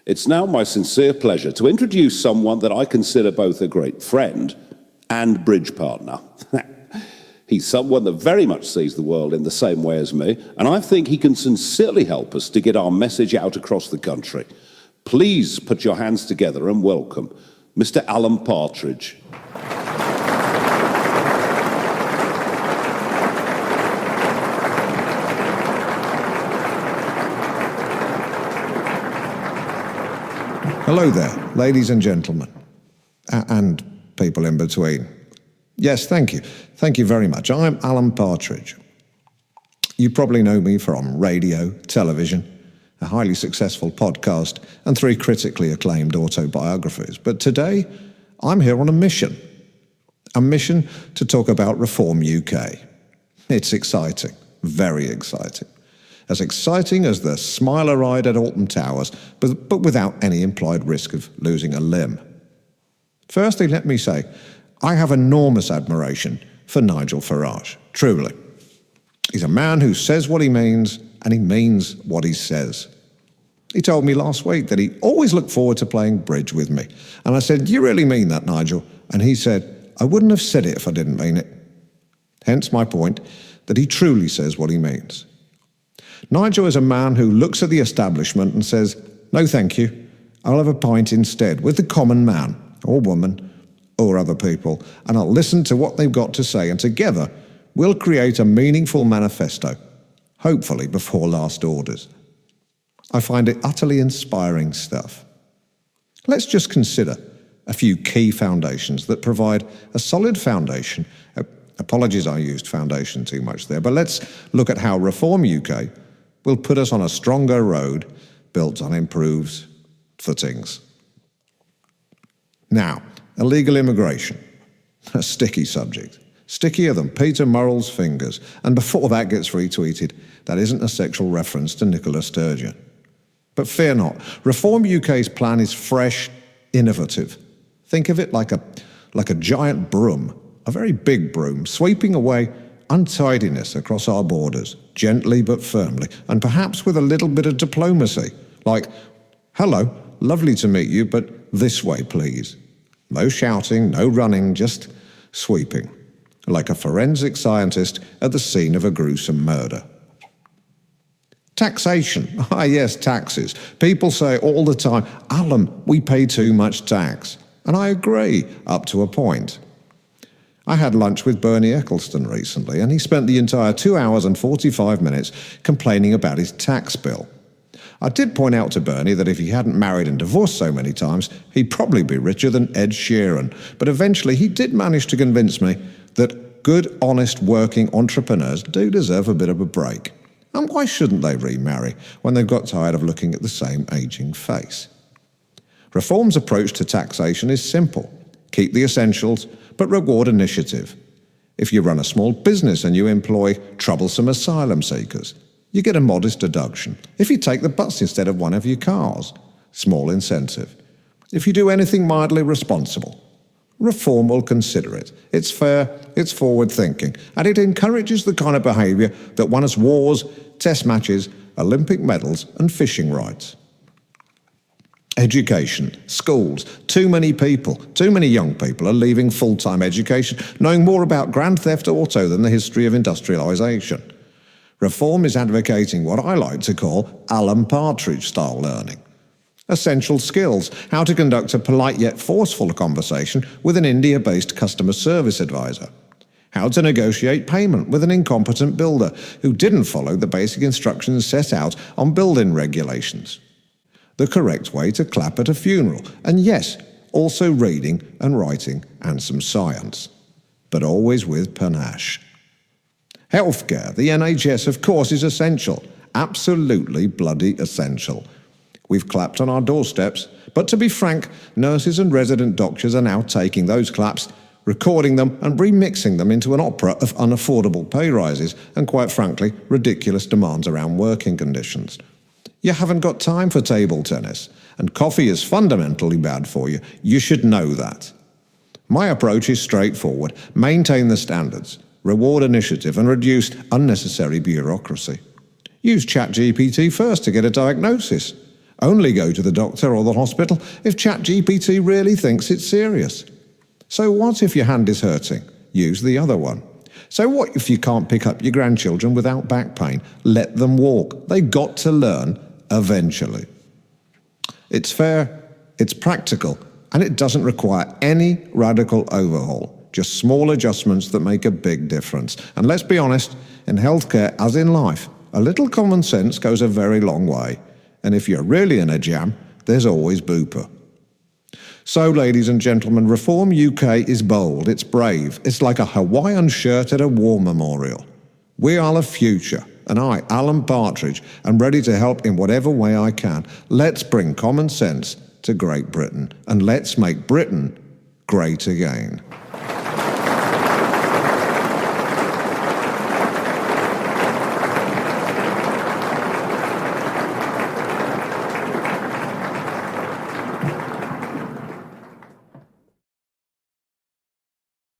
It's now my sincere pleasure to introduce someone that I consider both a great friend and bridge partner. He's someone that very much sees the world in the same way as me, and I think he can sincerely help us to get our message out across the country. Please put your hands together and welcome Mr. Alan Partridge. Hello there, ladies and gentlemen, and people in between. Yes, thank you. Thank you very much. I'm Alan Partridge. You probably know me from radio, television, a highly successful podcast, and 3 critically acclaimed autobiographies. But today, I'm here on a mission to talk about Reform UK. It's exciting, very exciting. As exciting as the Smiler ride at Alton Towers, but without any implied risk of losing a limb. Firstly, let me say, I have enormous admiration for Nigel Farage, truly. He's a man who says what he means, and he means what he says. He told me last week that he always looked forward to playing bridge with me. And I said, "Do you really mean that, Nigel?" And he said, "I wouldn't have said it if I didn't mean it." Hence my point that he truly says what he means. Nigel is a man who looks at the establishment and says, "No thank you, I'll have a pint instead with the common man or woman or other people, and I'll listen to what they've got to say, and together we'll create a meaningful manifesto, hopefully before last orders." I find it utterly inspiring stuff. Let's just consider a few key foundations that provide a solid foundation. Apologies I used foundation too much there, but let's look at how Reform UK will put us on a stronger road built on improved footings. Now, illegal immigration, a sticky subject, stickier than Peter Murrell's fingers, and before that gets retweeted, that isn't a sexual reference to Nicola Sturgeon. But fear not, Reform UK's plan is fresh, innovative. Think of it like a giant broom, a very big broom, sweeping away untidiness across our borders, gently but firmly, and perhaps with a little bit of diplomacy, like, "Hello, lovely to meet you, but this way, please." No shouting, no running, just sweeping, like a forensic scientist at the scene of a gruesome murder. Taxation. Ah, yes, taxes. People say all the time, "Alan, we pay too much tax." And I agree, up to a point. I had lunch with Bernie Ecclestone recently, and he spent the entire 2 hours and 45 minutes complaining about his tax bill. I did point out to Bernie that if he hadn't married and divorced so many times, he'd probably be richer than Ed Sheeran. But eventually he did manage to convince me that good, honest, working entrepreneurs do deserve a bit of a break. And why shouldn't they remarry when they've got tired of looking at the same ageing face? Reform's approach to taxation is simple. Keep the essentials, but reward initiative. If you run a small business and you employ troublesome asylum seekers, you get a modest deduction. If you take the bus instead of one of your cars, small incentive. If you do anything mildly responsible, Reform will consider it. It's fair, it's forward-thinking, and it encourages the kind of behaviour that won us wars, test matches, Olympic medals and fishing rights. Education, schools, too many young people are leaving full-time education knowing more about Grand Theft Auto than the history of industrialisation. Reform is advocating what I like to call Alan Partridge-style learning. Essential skills, how to conduct a polite yet forceful conversation with an India-based customer service advisor. How to negotiate payment with an incompetent builder who didn't follow the basic instructions set out on building regulations. The correct way to clap at a funeral, and yes, also reading and writing and some science, but always with panache. Healthcare, the NHS, of course, is essential, absolutely bloody essential. We've clapped on our doorsteps, but to be frank, nurses and resident doctors are now taking those claps, recording them and remixing them into an opera of unaffordable pay rises and, quite frankly, ridiculous demands around working conditions. You haven't got time for table tennis, and coffee is fundamentally bad for you. You should know that. My approach is straightforward. Maintain the standards, reward initiative, and reduce unnecessary bureaucracy. Use ChatGPT first to get a diagnosis. Only go to the doctor or the hospital if ChatGPT really thinks it's serious. So what if your hand is hurting? Use the other one. So what if you can't pick up your grandchildren without back pain? Let them walk. They've got to learn eventually. It's fair, it's practical, and it doesn't require any radical overhaul. Just small adjustments that make a big difference. And let's be honest, in healthcare, as in life, a little common sense goes a very long way. And if you're really in a jam, there's always Bupa. So, ladies and gentlemen, Reform UK is bold, it's brave, it's like a Hawaiian shirt at a war memorial. We are the future, and I, Alan Partridge, am ready to help in whatever way I can. Let's bring common sense to Great Britain, and let's make Britain great again.